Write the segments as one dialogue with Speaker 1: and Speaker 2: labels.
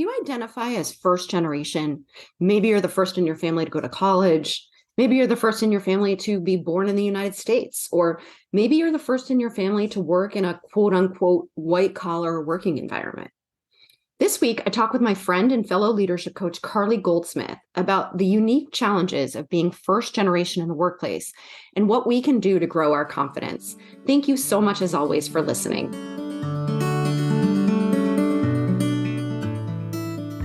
Speaker 1: Do you identify as first generation? Maybe you're the first in your family to go to college. Maybe you're the first in your family to be born in the United States. Or maybe you're the first in your family to work in a quote unquote white collar working environment. This week, I talk with my friend and fellow leadership coach, Carly Goldsmith, about the unique challenges of being first generation in the workplace and what we can do to grow our confidence. Thank you so much, as always, for listening.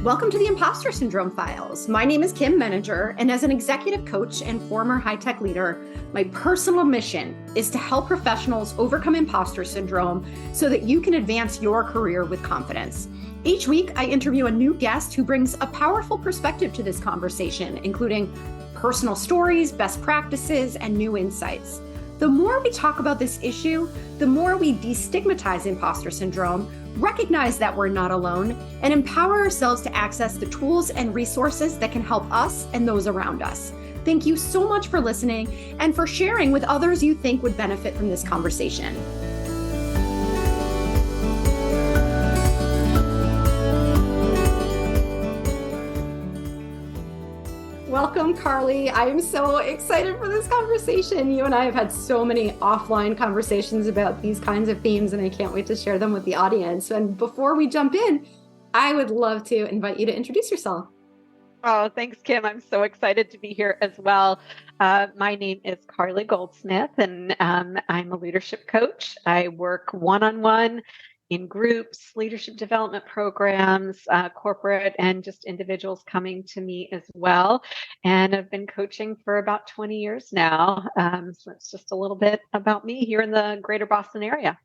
Speaker 1: Welcome to the Impostor Syndrome Files. My name is Kim Meninger, and as an executive coach and former high-tech leader, my personal mission is to help professionals overcome imposter syndrome so that you can advance your career with confidence. Each week, I interview a new guest who brings a powerful perspective to this conversation, including personal stories, best practices, and new insights. The more we talk about this issue, the more we destigmatize imposter syndrome, recognize that we're not alone, and empower ourselves to access the tools and resources that can help us and those around us. Thank you so much for listening and for sharing with others you think would benefit from this conversation. Welcome, Carly. I am so excited for this conversation. You and I have had so many offline conversations about these kinds of themes, and I can't wait to share them with the audience. And before we jump in, I would love to invite you to introduce yourself.
Speaker 2: Oh, thanks, Kim. I'm so excited to be here as well. My name is Carly Goldsmith, and I'm a leadership coach. I work one-on-one in groups, leadership development programs, corporate, and just individuals coming to me as well. And I've been coaching for about 20 years now. So it's just a little bit about me here in the greater Boston area.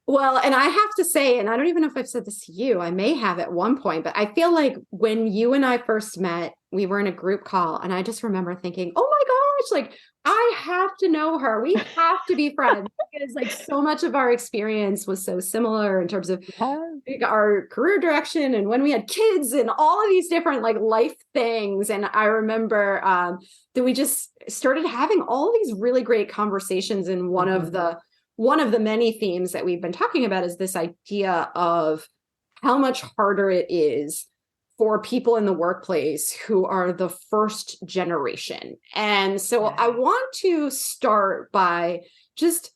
Speaker 1: Well, and I have to say, and I don't even know if I've said this to you, I may have at one point, but I feel like when you and I first met, we were in a group call, and I just remember thinking, oh my gosh, like I have to know her. We have to be friends because like so much of our experience was so similar in terms of our career direction and when we had kids and all of these different like life things. And I remember that we just started having all these really great conversations. And one of the many themes that we've been talking about is this idea of how much harder it is for people in the workplace who are the first generation. And so I want to start by just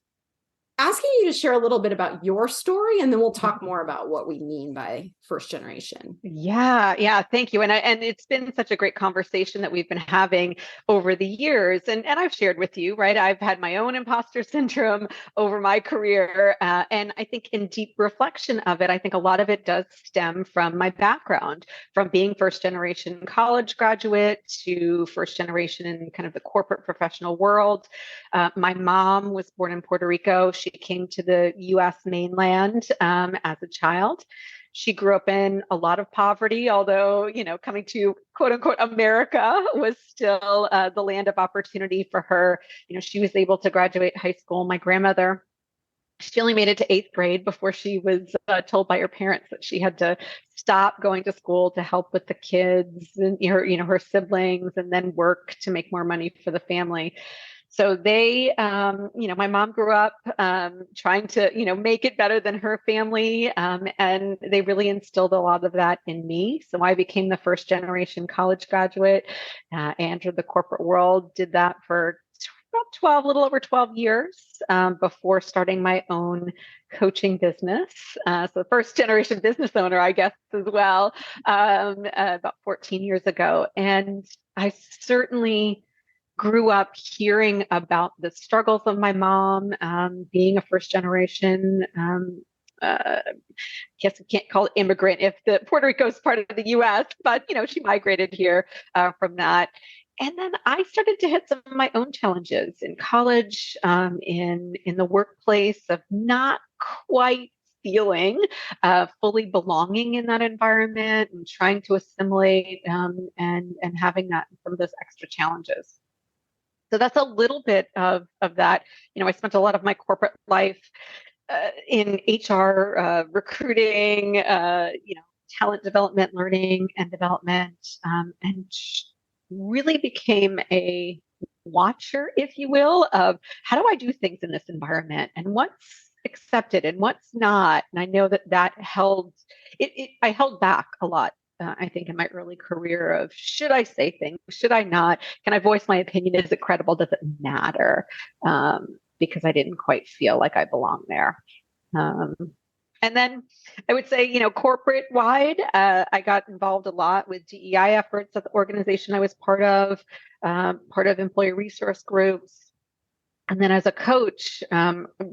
Speaker 1: asking you to share a little bit about your story, and then we'll talk more about what we mean by first generation.
Speaker 2: Yeah. Thank you. And it's been such a great conversation that we've been having over the years. And I've shared with you, right? I've had my own imposter syndrome over my career. And I think in deep reflection of it, I think a lot of it does stem from my background, from being first generation college graduate to first generation in kind of the corporate professional world. My mom was born in Puerto Rico. She came to the U.S. mainland as a child. She grew up in a lot of poverty, although, coming to quote unquote America was still the land of opportunity for her. She was able to graduate high school. My grandmother, she only made it to 8th grade before she was told by her parents that she had to stop going to school to help with the kids and her siblings, and then work to make more money for the family. So they, my mom grew up trying to, make it better than her family. And they really instilled a lot of that in me. So I became the first generation college graduate, entered the corporate world, did that for about a little over 12 years before starting my own coaching business. So first generation business owner, I guess, as well, about 14 years ago. And I certainly grew up hearing about the struggles of my mom, being a first generation, I guess we can't call it immigrant if the Puerto Rico is part of the US, but, she migrated here from that. And then I started to hit some of my own challenges in college, in the workplace, of not quite feeling fully belonging in that environment and trying to assimilate and having some of those extra challenges. So that's a little bit of that. I spent a lot of my corporate life in HR, recruiting, talent development, learning and development, and really became a watcher, if you will, of how do I do things in this environment and what's accepted and what's not. And I know that held I held back a lot. I think in my early career of should I say things? Should I not? Can I voice my opinion? Is it credible? Does it matter? Because I didn't quite feel like I belonged there. Um, and then I would say, corporate wide, I got involved a lot with DEI efforts at the organization I was part of employee resource groups. And then as a coach,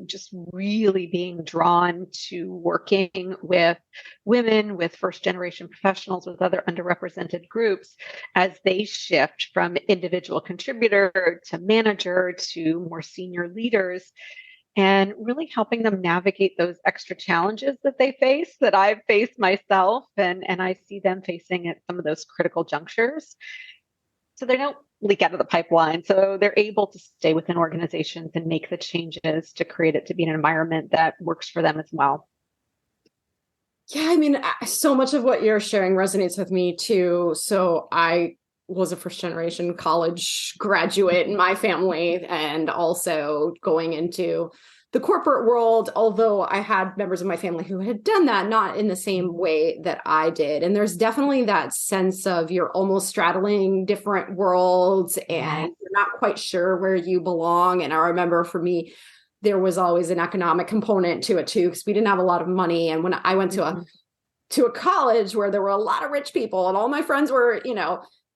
Speaker 2: just really being drawn to working with women, with first generation professionals, with other underrepresented groups as they shift from individual contributor to manager to more senior leaders, and really helping them navigate those extra challenges that they face, that I've faced myself, and I see them facing at some of those critical junctures. So they don't leak out of the pipeline. So they're able to stay within organizations and make the changes to create it to be an environment that works for them as well.
Speaker 1: Yeah, I mean, so much of what you're sharing resonates with me too. So I was a first generation college graduate in my family, and also going into the corporate world, although I had members of my family who had done that, not in the same way that I did. And there's definitely that sense of you're almost straddling different worlds and you're not quite sure where you belong. And I remember for me, there was always an economic component to it too, because we didn't have a lot of money. And when I went to a college where there were a lot of rich people and all my friends were,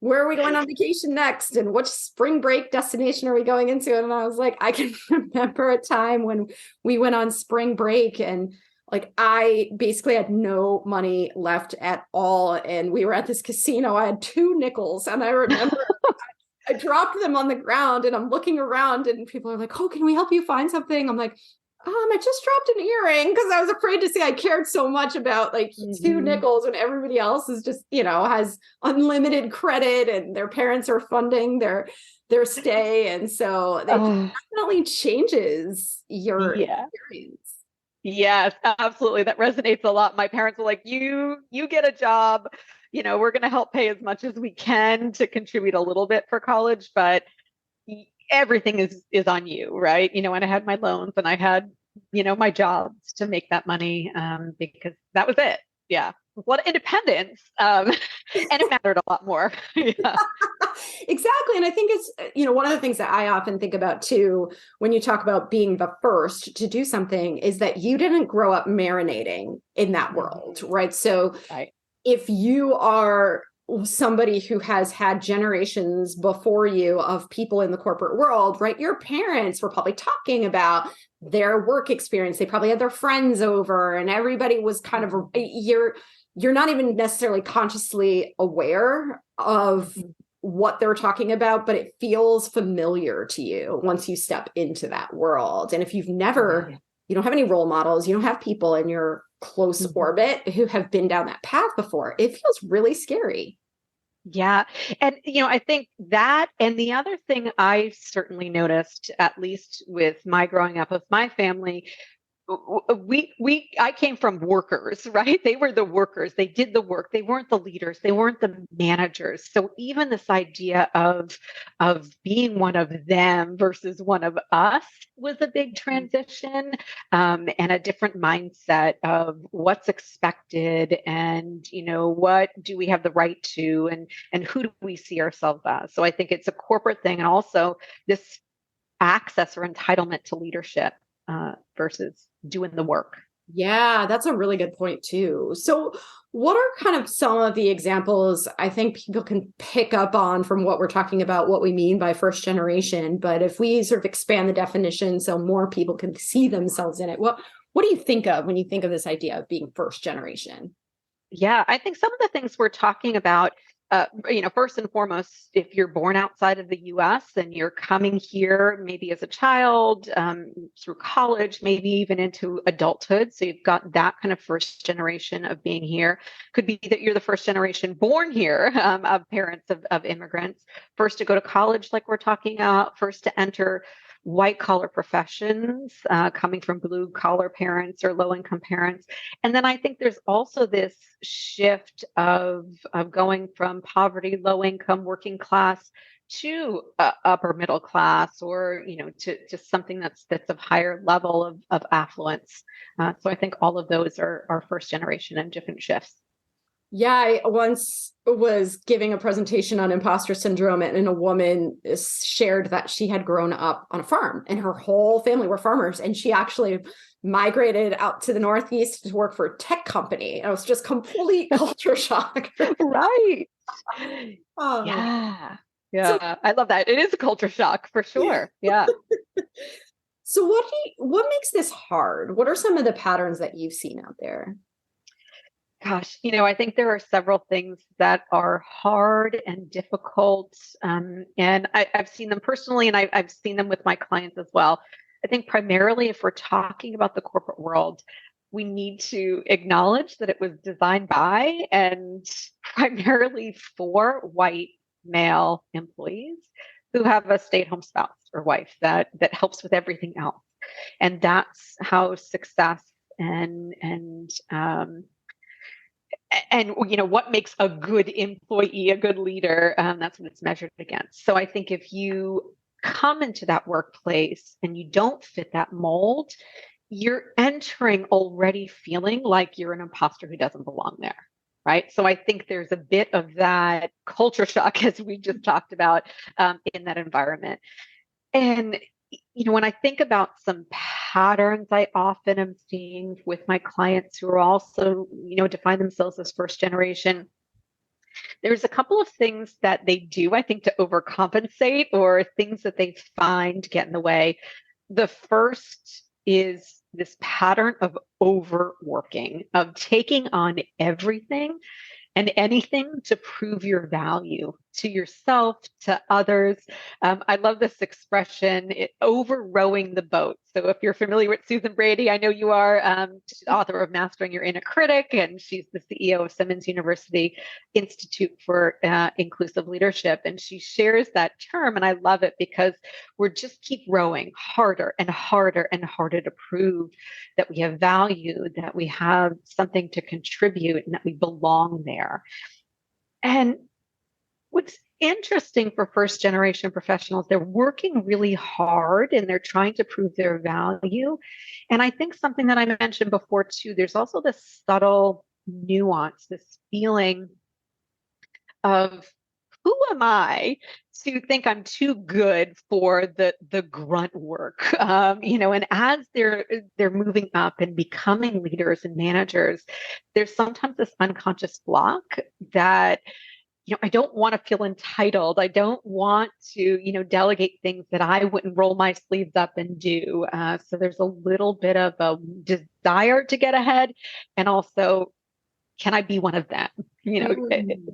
Speaker 1: where are we going on vacation next? And which spring break destination are we going into? And I was like, I can remember a time when we went on spring break and like, I basically had no money left at all. And we were at this casino. I had 2 nickels. And I remember I dropped them on the ground and I'm looking around and people are like, oh, can we help you find something? I'm like, I just dropped an earring because I was afraid to say I cared so much about like 2 nickels when everybody else is just, has unlimited credit and their parents are funding their stay. And so it definitely changes your experience.
Speaker 2: Yes, absolutely. That resonates a lot. My parents were like, you get a job, we're going to help pay as much as we can to contribute a little bit for college, but everything is on you, right? And I had my loans and I had, my jobs to make that money because that was it. Yeah. A lot of independence. And it mattered a lot more. Yeah.
Speaker 1: Exactly. And I think it's, one of the things that I often think about too, when you talk about being the first to do something, is that you didn't grow up marinating in that world, right? So if you are somebody who has had generations before you of people in the corporate world, right? Your parents were probably talking about their work experience. They probably had their friends over and everybody was kind of, you're not even necessarily consciously aware of what they're talking about, but it feels familiar to you once you step into that world. And if you've never, you don't have any role models, you don't have people in your close orbit who have been down that path before, it feels really scary.
Speaker 2: Yeah. And, I think that, and the other thing I certainly noticed, at least with my growing up with my family, I came from workers, right? They were the workers. They did the work. They weren't the leaders. They weren't the managers. So even this idea of being one of them versus one of us was a big transition, and a different mindset of what's expected and, what do we have the right to, and who do we see ourselves as? So I think it's a corporate thing, and also this access or entitlement to leadership versus doing the work.
Speaker 1: Yeah, that's a really good point too. So what are kind of some of the examples I think people can pick up on from what we're talking about, what we mean by first generation? But if we sort of expand the definition so more people can see themselves in it, what do you think of when you think of this idea of being first generation?
Speaker 2: Yeah, I think some of the things we're talking about, first and foremost, if you're born outside of the US and you're coming here maybe as a child, through college, maybe even into adulthood. So you've got that kind of first generation of being here. Could be that you're the first generation born here, of parents of immigrants, first to go to college, like we're talking about, first to enter white collar professions, coming from blue collar parents or low income parents. And then I think there's also this shift of going from poverty, low income, working class to upper middle class, or to something that's of higher level of affluence. So I think all of those are first generation and different shifts.
Speaker 1: Yeah, I once was giving a presentation on imposter syndrome, and a woman shared that she had grown up on a farm and her whole family were farmers. And she actually migrated out to the Northeast to work for a tech company. And it was just complete culture shock.
Speaker 2: Right.
Speaker 1: Oh.
Speaker 2: Yeah.
Speaker 1: So,
Speaker 2: Yeah. I love that. It is a culture shock for sure. Yeah.
Speaker 1: so what makes this hard? What are some of the patterns that you've seen out there?
Speaker 2: Gosh, I think there are several things that are hard and difficult. And I've seen them personally, and I've seen them with my clients as well. I think primarily, if we're talking about the corporate world, we need to acknowledge that it was designed by and primarily for white male employees who have a stay-at-home spouse or wife that helps with everything else. And that's how success and what makes a good employee, a good leader, that's what it's measured against. So I think if you come into that workplace and you don't fit that mold, you're entering already feeling like you're an imposter who doesn't belong there, right? So I think there's a bit of that culture shock, as we just talked about, in that environment. And when I think about some patterns I often am seeing with my clients who are also, define themselves as first generation, there's a couple of things that they do, I think, to overcompensate, or things that they find get in the way. The first is this pattern of overworking, of taking on everything and anything to prove your value to yourself, to others. I love this expression, over rowing the boat. So if you're familiar with Susan Brady, I know you are, she's the author of Mastering Your Inner Critic, and she's the CEO of Simmons University Institute for Inclusive Leadership. And she shares that term, and I love it because we're just keep rowing harder and harder and harder to prove that we have value, that we have something to contribute, and that we belong there. And what's interesting for first generation professionals, they're working really hard and they're trying to prove their value. And I think something that I mentioned before too, there's also this subtle nuance, this feeling of, who am I to think I'm too good for the grunt work? And as they're moving up and becoming leaders and managers, there's sometimes this unconscious block that, I don't want to feel entitled. I don't want to, delegate things that I wouldn't roll my sleeves up and do. So there's a little bit of a desire to get ahead, and also, can I be one of them?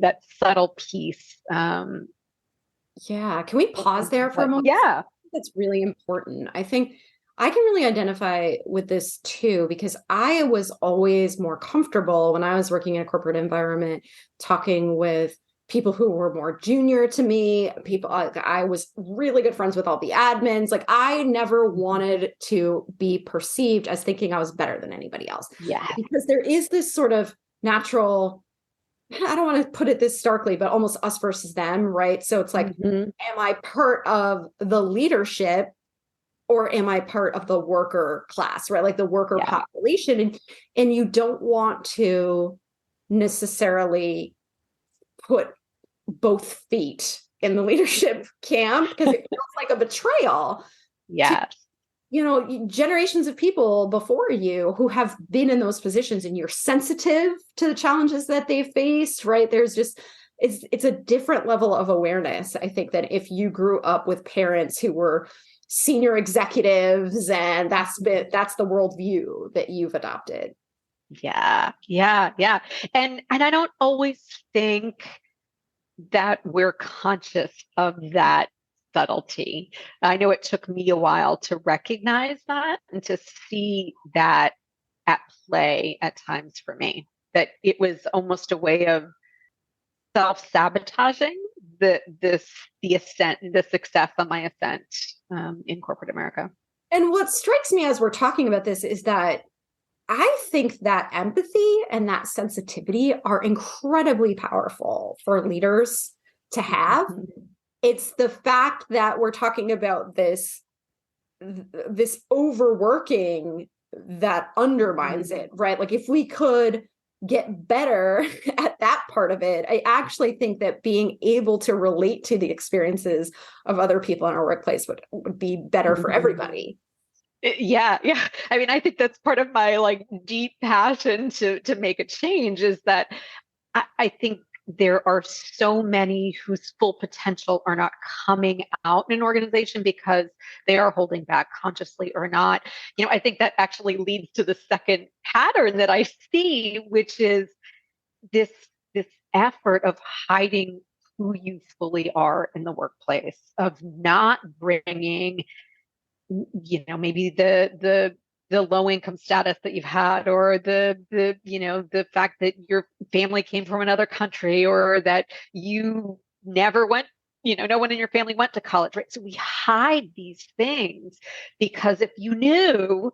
Speaker 2: That subtle piece.
Speaker 1: Yeah. Can we pause there for a moment?
Speaker 2: Yeah.
Speaker 1: That's really important. I think I can really identify with this too, because I was always more comfortable when I was working in a corporate environment, talking with people who were more junior to me, people I was really good friends with all the admins. Like, I never wanted to be perceived as thinking I was better than anybody else.
Speaker 2: Yeah.
Speaker 1: Because there is this sort of natural, I don't want to put it this starkly, but almost us versus them, right? So it's like, am I part of the leadership, or am I part of the worker class, right? Like the worker population. And you don't want to necessarily put both feet in the leadership camp, because it feels like a betrayal.
Speaker 2: Yeah.
Speaker 1: Generations of people before you who have been in those positions, and you're sensitive to the challenges that they faced, right? There's just, it's a different level of awareness, I think, than if you grew up with parents who were senior executives and that's the worldview that you've adopted.
Speaker 2: Yeah. And I don't always think that we're conscious of that subtlety. I know it took me a while to recognize that and to see that at play at times for me, that it was almost a way of self-sabotaging the success on my ascent in corporate America.
Speaker 1: And what strikes me as we're talking about this is that I think that empathy and that sensitivity are incredibly powerful for leaders to have. it's the fact that we're talking about this overworking that undermines it, right? Like if we could get better at that part of it, I actually think that being able to relate to the experiences of other people in our workplace would be better for everybody.
Speaker 2: Yeah, yeah. I mean, I think that's part of my like deep passion to make a change is that I think there are so many whose full potential are not coming out in an organization because they are holding back consciously or not. I think that actually leads to the second pattern that I see, which is this this effort of hiding who you fully are in the workplace, of not bringing maybe the low income status that you've had, or the fact that your family came from another country, or that you never went, no one in your family went to college, right? So we hide these things because if you knew,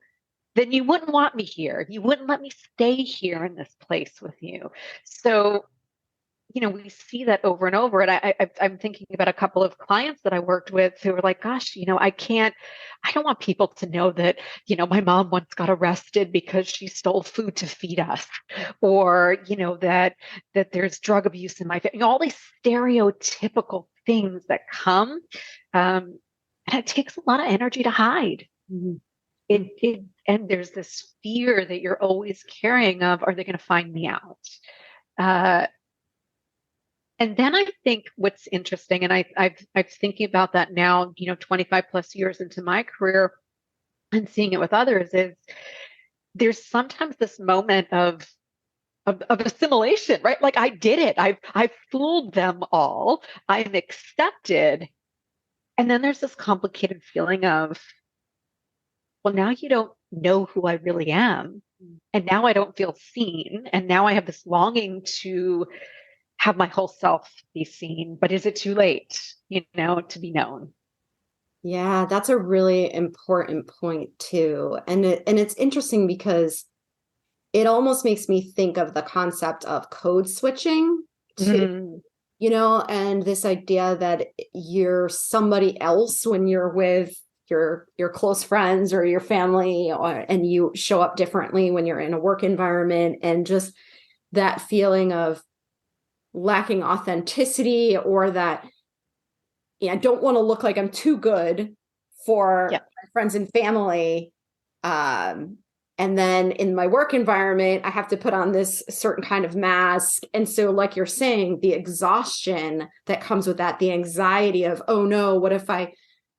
Speaker 2: then you wouldn't want me here. You wouldn't let me stay here in this place with you. So we see that over and over. And I'm thinking about a couple of clients that I worked with who were like, gosh, I don't want people to know that, my mom once got arrested because she stole food to feed us, or, that there's drug abuse in my family, all these stereotypical things that come. And it takes a lot of energy to hide. Mm-hmm. And there's this fear that you're always carrying of, are they going to find me out? And then I think what's interesting, and I'm thinking about that now, 25 plus years into my career and seeing it with others, is there's sometimes this moment of assimilation, right? Like I did it. I've fooled them all. I'm accepted. And then there's this complicated feeling of, well, now you don't know who I really am. And now I don't feel seen. And now I have this longing to have my whole self be seen, but is it too late, to be known?
Speaker 1: Yeah, that's a really important point too. And it's interesting because it almost makes me think of the concept of code switching to, and this idea that you're somebody else when you're with your close friends or your family, and you show up differently when you're in a work environment, and just that feeling of lacking authenticity, or that I don't want to look like I'm too good for my friends and family. And then in my work environment, I have to put on this certain kind of mask. And so, like you're saying, the exhaustion that comes with that, the anxiety of, oh no, what if I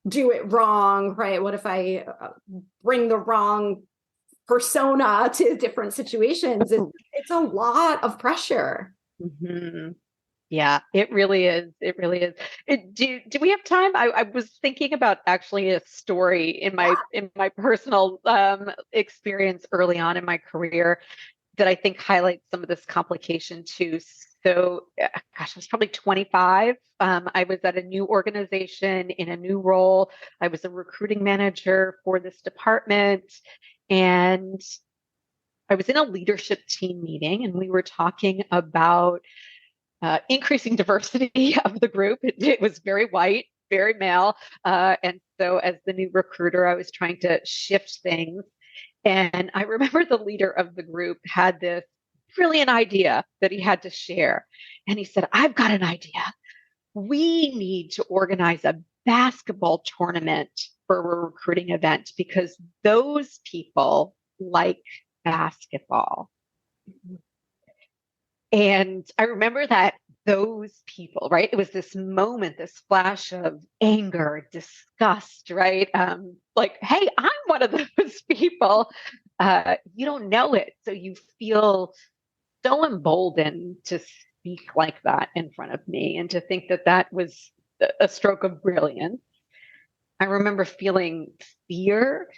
Speaker 1: do it wrong, right? What if I bring the wrong persona to different situations? It's a lot of pressure.
Speaker 2: Mm-hmm. Yeah, it really is. It really is. Do we have time? I was thinking about actually a story in my personal experience early on in my career that I think highlights some of this complication too. So, gosh, I was probably 25. I was at a new organization in a new role. I was a recruiting manager for this department, and I was in a leadership team meeting, and we were talking about increasing diversity of the group. It was very white, very male. And so as the new recruiter, I was trying to shift things. And I remember the leader of the group had this brilliant idea that he had to share. And he said, I've got an idea. We need to organize a basketball tournament for a recruiting event because those people like basketball. And I remember that those people, right? It was this moment, this flash of anger, disgust, right? Like, hey, I'm one of those people. You don't know it. So you feel so emboldened to speak like that in front of me and to think that that was a stroke of brilliance. I remember feeling fear,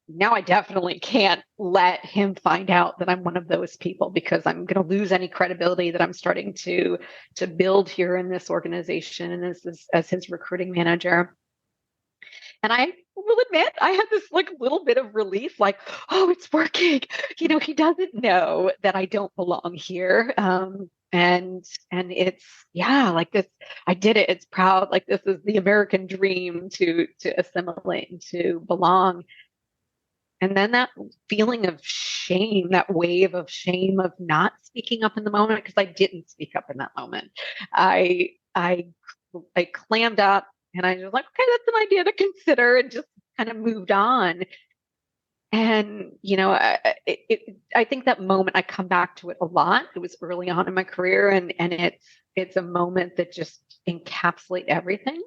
Speaker 2: now I definitely can't let him find out that I'm one of those people because I'm going to lose any credibility that I'm starting to build here in this organization and as his recruiting manager. And I will admit, I had this like little bit of relief, like, oh, it's working. He doesn't know that I don't belong here. And it's, yeah, like this, I did it. It's proud. Like this is the American dream to assimilate and to belong. And then that feeling of shame, that wave of shame of not speaking up in the moment, because I didn't speak up in that moment. I I I clammed up and I was like, okay, that's an idea to consider, and just kind of moved on. And I think that moment, I come back to it a lot. It was early on in my career, and it's a moment that just encapsulate everything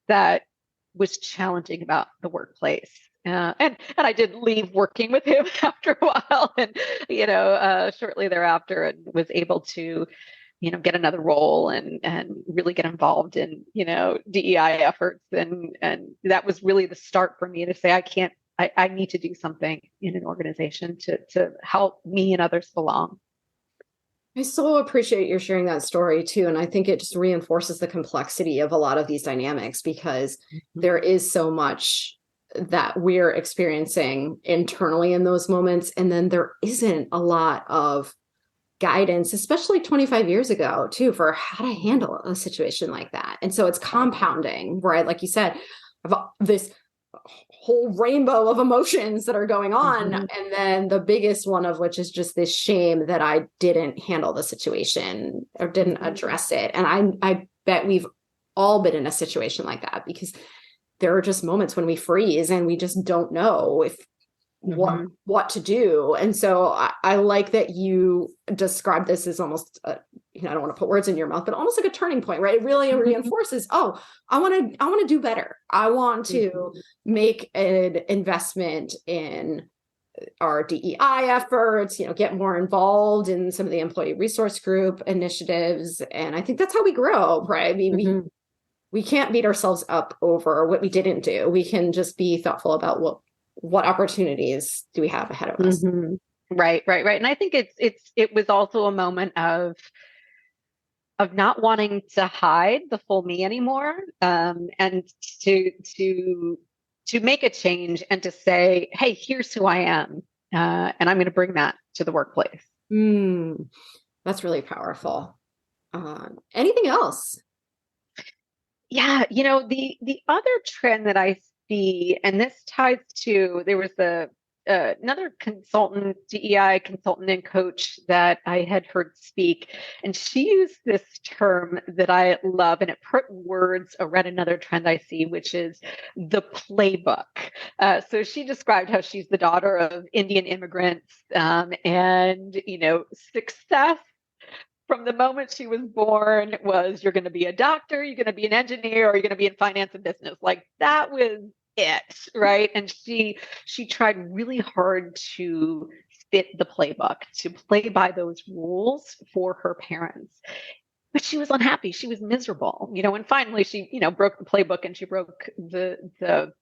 Speaker 2: that was challenging about the workplace. And I did leave working with him after a while, and shortly thereafter, and was able to get another role and really get involved in DEI efforts, and that was really the start for me to say I need to do something in an organization to help me and others belong.
Speaker 1: I so appreciate you sharing that story too. And I think it just reinforces the complexity of a lot of these dynamics, because there is so much that we're experiencing internally in those moments. And then there isn't a lot of guidance, especially 25 years ago too, for how to handle a situation like that. And so it's compounding, right? Like you said, this whole rainbow of emotions that are going on. And then the biggest one of which is just this shame that I didn't handle the situation or didn't address it. And I bet we've all been in a situation like that, because there are just moments when we freeze and we just don't know if what to do. And so I like that you described this as almost I don't want to put words in your mouth, but almost like a turning point, right? It really reinforces, I want to do better. I want to make an investment in our DEI efforts, get more involved in some of the employee resource group initiatives. And I think that's how we grow, right? I mean, we can't beat ourselves up over what we didn't do. We can just be thoughtful about what opportunities do we have ahead of us.
Speaker 2: Right. And I think it was also a moment of not wanting to hide the full me anymore, and to make a change and to say, hey, here's who I am, and I'm going to bring that to the workplace.
Speaker 1: That's really powerful. Anything else?
Speaker 2: Yeah, the other trend that I see, and this ties to, there was another consultant, DEI consultant and coach that I had heard speak, and she used this term that I love, and it put words around another trend I see, which is the playbook. So she described how she's the daughter of Indian immigrants, and success from the moment she was born was, you're going to be a doctor, you're going to be an engineer, or you're going to be in finance and business. Like that was it, right? And she tried really hard to fit the playbook, to play by those rules for her parents. But she was unhappy. She was miserable, and finally she, broke the playbook, and she broke the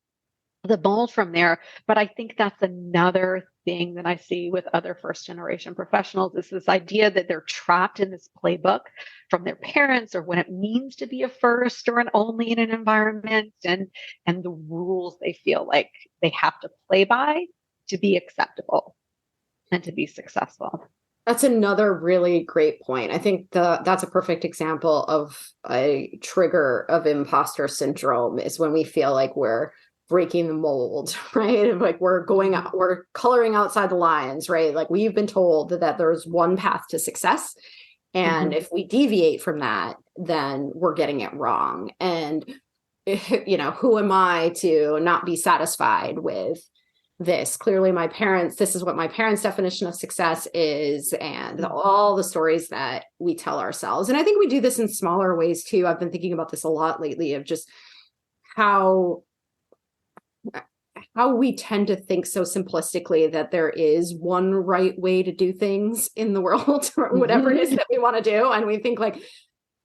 Speaker 2: mold from there. But I think that's another thing that I see with other first generation professionals, is this idea that they're trapped in this playbook from their parents, or what it means to be a first or an only in an environment, and the rules they feel like they have to play by to be acceptable and to be successful.
Speaker 1: That's another really great point. I think that's a perfect example of a trigger of imposter syndrome, is when we feel like we're breaking the mold, right? Like we're coloring outside the lines, right? Like we've been told that there's one path to success. And if we deviate from that, then we're getting it wrong. And, who am I to not be satisfied with this? Clearly this is what my parents' definition of success is, and all the stories that we tell ourselves. And I think we do this in smaller ways too. I've been thinking about this a lot lately, of just how we tend to think so simplistically that there is one right way to do things in the world, or whatever it is that we want to do. And we think like,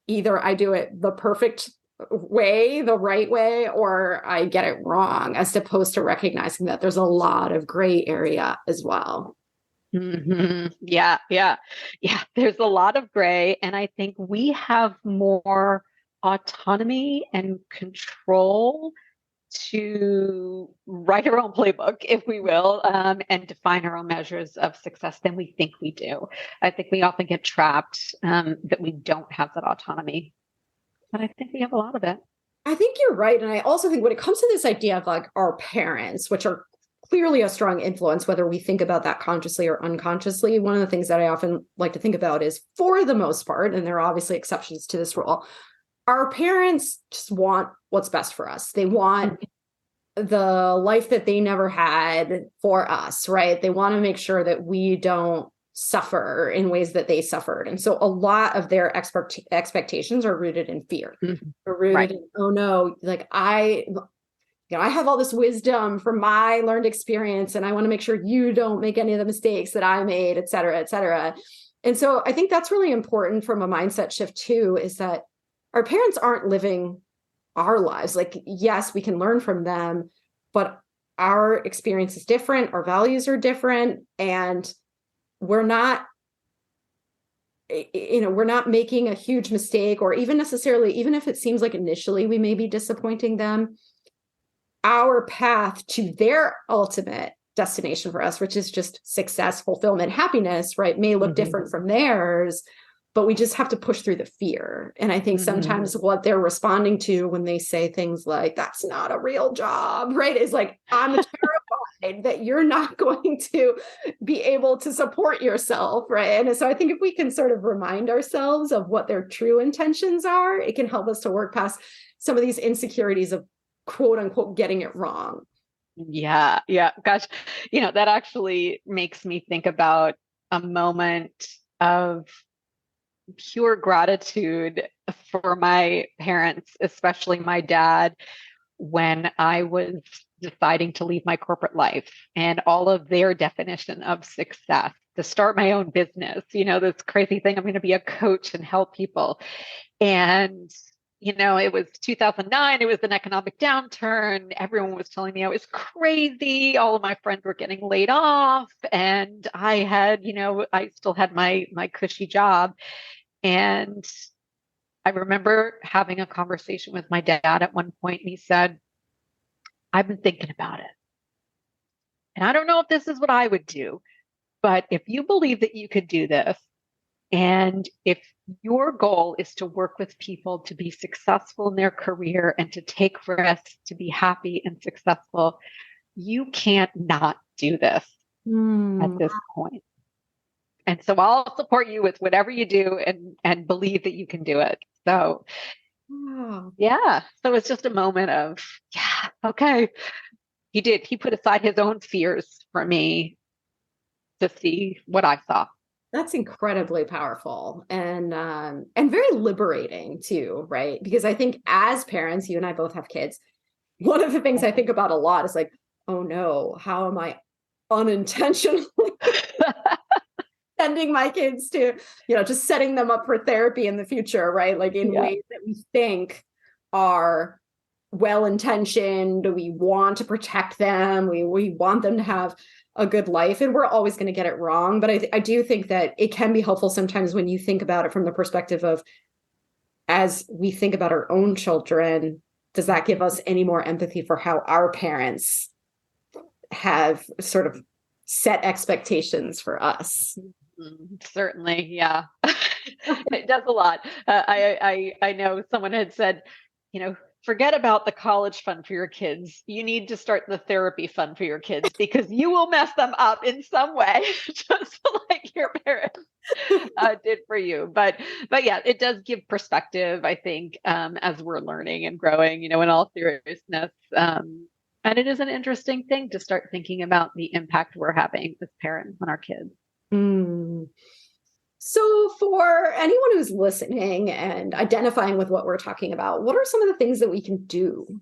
Speaker 1: either I do it the perfect way, the right way, or I get it wrong, as opposed to recognizing that there's a lot of gray area as well.
Speaker 2: Yeah. There's a lot of gray. And I think we have more autonomy and control to write our own playbook, if we will, and define our own measures of success than we think we do. I think we often get trapped that we don't have that autonomy, but I think we have a lot of it.
Speaker 1: I think you're right. And I also think when it comes to this idea of like our parents, which are clearly a strong influence, whether we think about that consciously or unconsciously, one of the things that I often like to think about is, for the most part, and there are obviously exceptions to this rule, our parents just want what's best for us. They want the life that they never had for us, right? They want to make sure that we don't suffer in ways that they suffered. And so a lot of their expectations are rooted in fear. Are rooted in, oh no, like I have all this wisdom from my learned experience, and I want to make sure you don't make any of the mistakes that I made, et cetera, et cetera. And so I think that's really important from a mindset shift too, is that our parents aren't living our lives. Like, yes, we can learn from them, but our experience is different. Our values are different. And we're not making a huge mistake, or even necessarily, even if it seems like initially we may be disappointing them, our path to their ultimate destination for us, which is just success, fulfillment, happiness, right, may look different from theirs. But we just have to push through the fear. And I think sometimes what they're responding to when they say things like, that's not a real job, right, is like, I'm terrified that you're not going to be able to support yourself, right? And so I think if we can sort of remind ourselves of what their true intentions are, it can help us to work past some of these insecurities of quote unquote getting it wrong.
Speaker 2: Yeah. Gosh, that actually makes me think about a moment of pure gratitude for my parents, especially my dad, when I was deciding to leave my corporate life and all of their definition of success, to start my own business, this crazy thing, I'm going to be a coach and help people. And it was 2009. It was an economic downturn. Everyone was telling me I was crazy. All of my friends were getting laid off. And I had, I still had my cushy job. And I remember having a conversation with my dad at one point, and he said, I've been thinking about it. And I don't know if this is what I would do, but if you believe that you could do this, and if your goal is to work with people to be successful in their career and to take risks to be happy and successful, you can't not do this at this point. And so I'll support you with whatever you do, and believe that you can do it. So yeah. So it's just a moment of, yeah, okay. He put aside his own fears for me to see what I saw.
Speaker 1: That's incredibly powerful and very liberating too, right? Because I think as parents, you and I both have kids. One of the things I think about a lot is like, oh no, how am I unintentionally sending my kids to, just setting them up for therapy in the future, right? Like in ways that we think are well-intentioned. We want to protect them. We want them to have a good life, and we're always going to get it wrong. But I do think that it can be helpful sometimes when you think about it from the perspective of, as we think about our own children, does that give us any more empathy for how our parents have sort of set expectations for us?
Speaker 2: Certainly. Yeah. It does a lot. I know someone had said, forget about the college fund for your kids. You need to start the therapy fund for your kids, because you will mess them up in some way, just like your parents did for you. But yeah, it does give perspective, I think, as we're learning and growing, in all seriousness. And it is an interesting thing to start thinking about the impact we're having as parents on our kids.
Speaker 1: So for anyone who's listening and identifying with what we're talking about, what are some of the things that we can do?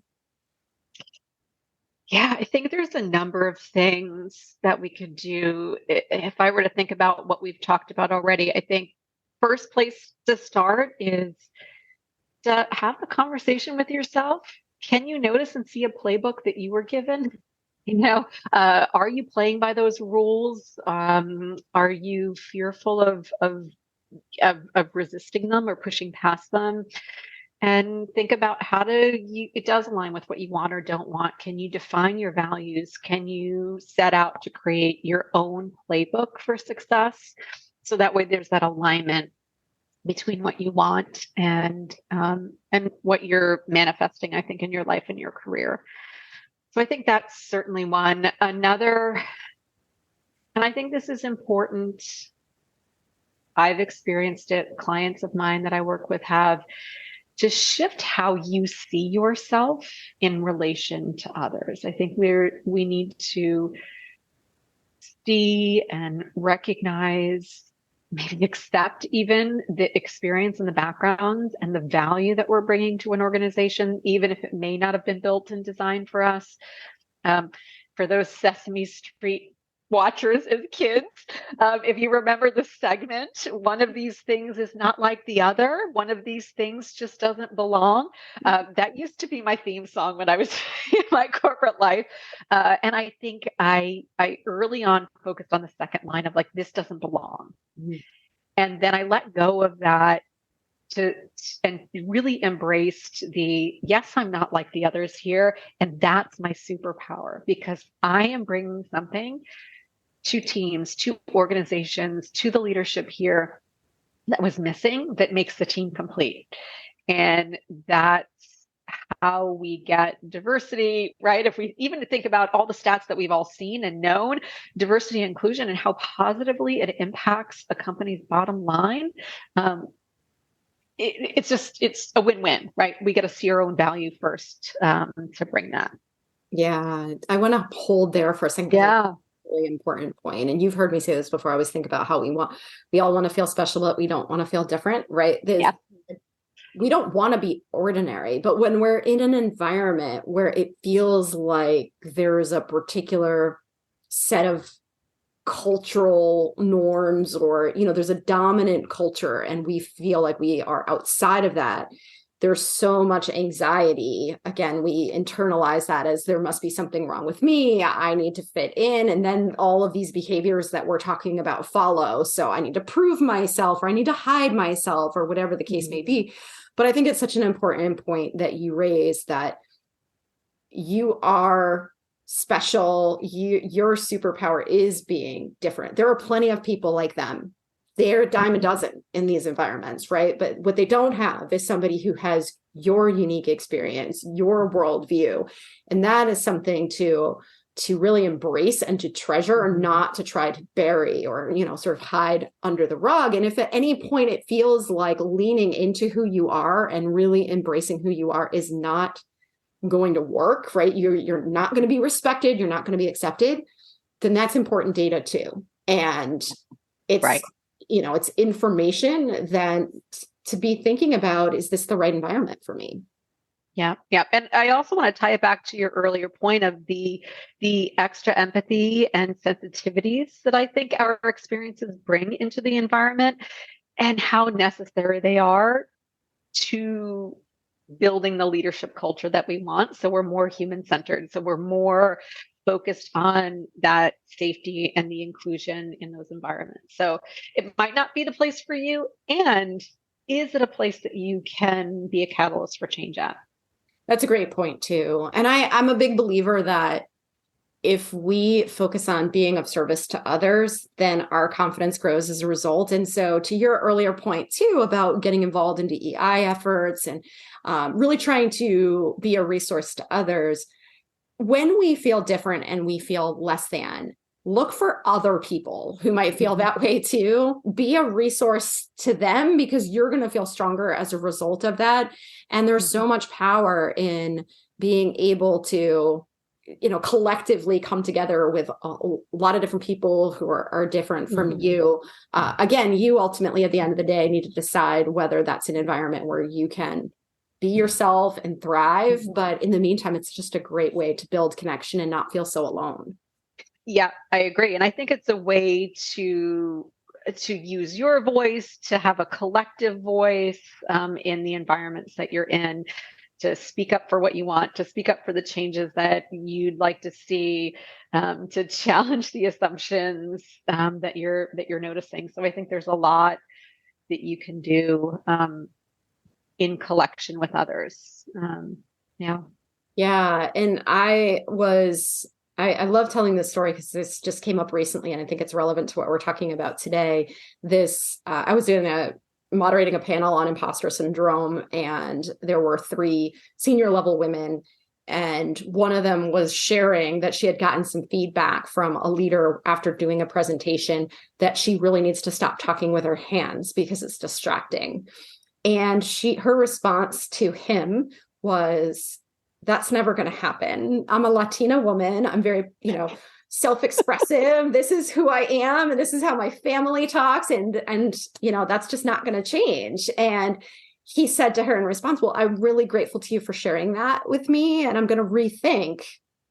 Speaker 2: Yeah, I think there's a number of things that we could do. If I were to think about what we've talked about already, I think first place to start is to have a conversation with yourself. Can you notice and see a playbook that you were given? Are you playing by those rules? Are you fearful of resisting them or pushing past them? and think about it does align with what you want or don't want. Can you define your values? Can you set out to create your own playbook for success? So that way there's that alignment between what you want and what you're manifesting, I think, in your life and your career. So I think that's certainly one. Another, and I think this is important, I've experienced it, clients of mine that I work with have, to shift how you see yourself in relation to others. I think we need to see and recognize, maybe accept even the experience and the backgrounds and the value that we're bringing to an organization, even if it may not have been built and designed for us. For those Sesame Street watchers as kids, if you remember the segment, one of these things is not like the other. One of these things just doesn't belong. That used to be my theme song when I was in my corporate life. And I think I early on focused on the second line of like, this doesn't belong. Mm-hmm. And then I let go of that and really embraced yes, I'm not like the others here. And that's my superpower, because I am bringing something to teams, to organizations, to the leadership here that was missing, that makes the team complete. And that's how we get diversity, right? If we even think about all the stats that we've all seen and known, diversity and inclusion, and how positively it impacts a company's bottom line, it's a win-win, right? We get to see our own value first to bring that.
Speaker 1: Yeah, I want to hold there for a second.
Speaker 2: Yeah.
Speaker 1: Really important point. And you've heard me say this before. I always think about how we all want to feel special, but we don't want to feel different, right?
Speaker 2: Yeah.
Speaker 1: We don't want to be ordinary, but when we're in an environment where it feels like there's a particular set of cultural norms, or, there's a dominant culture and we feel like we are outside of that, there's so much anxiety. Again, we internalize that as there must be something wrong with me. I need to fit in. And then all of these behaviors that we're talking about follow. So I need to prove myself, or I need to hide myself, or whatever the case may be. But I think it's such an important point that you raise, that you are special. Your superpower is being different. There are plenty of people like them. They're a dime a dozen in these environments, right? But what they don't have is somebody who has your unique experience, your worldview. And that is something to really embrace and to treasure, and not to try to bury or, sort of hide under the rug. And if at any point it feels like leaning into who you are and really embracing who you are is not going to work, right? You're not going to be respected, you're not going to be accepted, then that's important data too. And it's right. It's information that to be thinking about, is this the right environment for me?
Speaker 2: Yeah. Yeah. And I also want to tie it back to your earlier point of the extra empathy and sensitivities that I think our experiences bring into the environment, and how necessary they are to building the leadership culture that we want. So we're more human-centered. So we're more focused on that safety and the inclusion in those environments. So it might not be the place for you. And is it a place that you can be a catalyst for change at?
Speaker 1: That's a great point too. And I'm a big believer that if we focus on being of service to others, then our confidence grows as a result. And so to your earlier point too, about getting involved in DEI efforts and really trying to be a resource to others, when we feel different and we feel less than, look for other people who might feel that way too. Be a resource to them, because you're going to feel stronger as a result of that. And there's so much power in being able to, collectively come together with a lot of different people who are different from you. Again, you ultimately, at the end of the day, need to decide whether that's an environment where you can be yourself and thrive. But in the meantime, it's just a great way to build connection and not feel so alone.
Speaker 2: Yeah, I agree. And I think it's a way to use your voice, to have a collective voice in the environments that you're in, to speak up for what you want, to speak up for the changes that you'd like to see, to challenge the assumptions that you're noticing. So I think there's a lot that you can do in collection with others. Yeah.
Speaker 1: Yeah. And I love telling this story because this just came up recently, and I think it's relevant to what we're talking about today. I was moderating a panel on imposter syndrome, and there were 3 senior level women. And one of them was sharing that she had gotten some feedback from a leader after doing a presentation that she really needs to stop talking with her hands because it's distracting. And her response to him was, that's never going to happen. I'm a Latina woman. I'm very, self-expressive. This is who I am. And this is how my family talks. And that's just not going to change. And he said to her in response, well, I'm really grateful to you for sharing that with me. And I'm going to rethink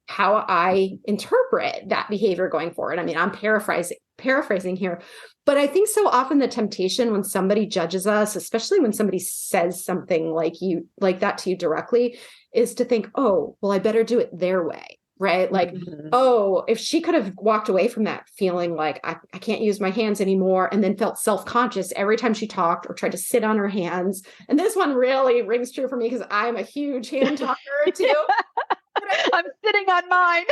Speaker 1: how I interpret that behavior going forward. I mean, I'm paraphrasing here, but I think so often the temptation when somebody judges us, especially when somebody says something like that to you directly, is to think, oh, well, I better do it their way. Right? Like, oh, if she could have walked away from that feeling like I can't use my hands anymore, and then felt self-conscious every time she talked or tried to sit on her hands. And this one really rings true for me because I'm a huge hand talker too.
Speaker 2: I'm sitting on mine.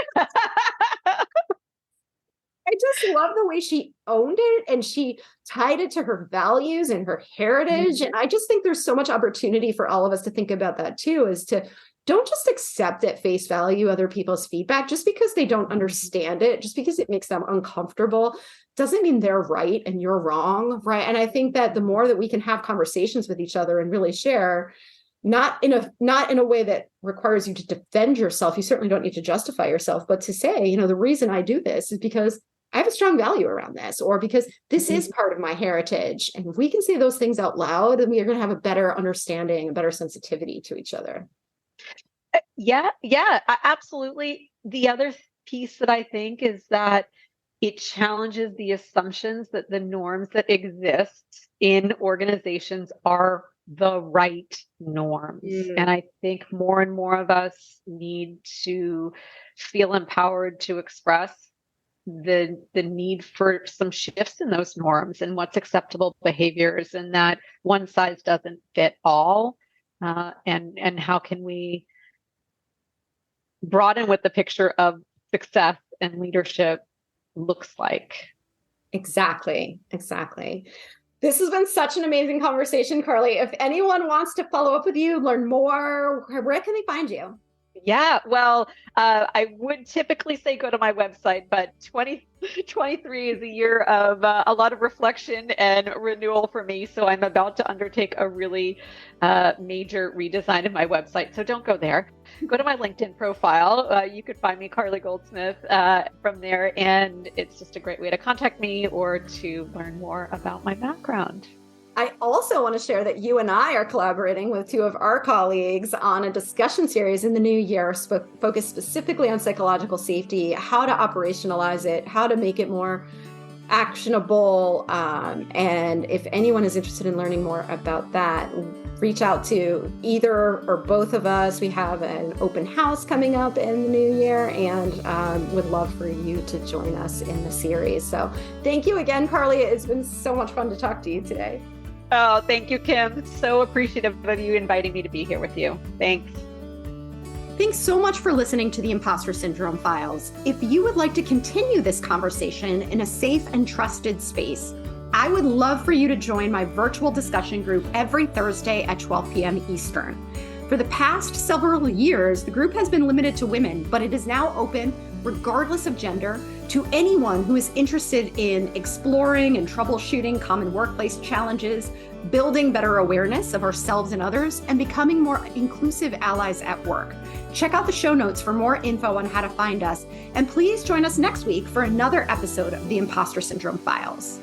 Speaker 1: I just love the way she owned it, and she tied it to her values and her heritage. And I just think there's so much opportunity for all of us to think about that too, is to don't just accept at face value other people's feedback just because they don't understand it, just because it makes them uncomfortable, doesn't mean they're right and you're wrong, right? And I think that the more that we can have conversations with each other and really share, not in a way that requires you to defend yourself. You certainly don't need to justify yourself, but to say, the reason I do this is because I have a strong value around this, or because this is part of my heritage. And if we can say those things out loud, then we are going to have a better understanding, a better sensitivity to each other.
Speaker 2: Yeah, absolutely. The other piece that I think is that it challenges the assumptions that the norms that exist in organizations are the right norms. And I think more and more of us need to feel empowered to express the need for some shifts in those norms and what's acceptable behaviors, and that one size doesn't fit all. And how can we broaden what the picture of success and leadership looks like?
Speaker 1: Exactly. This has been such an amazing conversation, Carly. If anyone wants to follow up with you, learn more, where can they find you?
Speaker 2: Yeah, well, I would typically say go to my website, but 2023 is a year of a lot of reflection and renewal for me. So I'm about to undertake a really major redesign of my website. So don't go there. Go to my LinkedIn profile. You could find me, Carly Goldsmith, from there. And it's just a great way to contact me or to learn more about my background.
Speaker 1: I also want to share that you and I are collaborating with 2 of our colleagues on a discussion series in the new year focused specifically on psychological safety, how to operationalize it, how to make it more actionable. And if anyone is interested in learning more about that, reach out to either or both of us. We have an open house coming up in the new year, and would love for you to join us in the series. So thank you again, Carly. It's been so much fun to talk to you today.
Speaker 2: Oh, thank you, Kim. So appreciative of you inviting me to be here with you. Thanks.
Speaker 1: Thanks so much for listening to the Impostor Syndrome Files. If you would like to continue this conversation in a safe and trusted space, I would love for you to join my virtual discussion group every Thursday at 12 p.m. Eastern. For the past several years, the group has been limited to women, but it is now open, regardless of gender, to anyone who is interested in exploring and troubleshooting common workplace challenges, building better awareness of ourselves and others, and becoming more inclusive allies at work. Check out the show notes for more info on how to find us, and please join us next week for another episode of the Impostor Syndrome Files.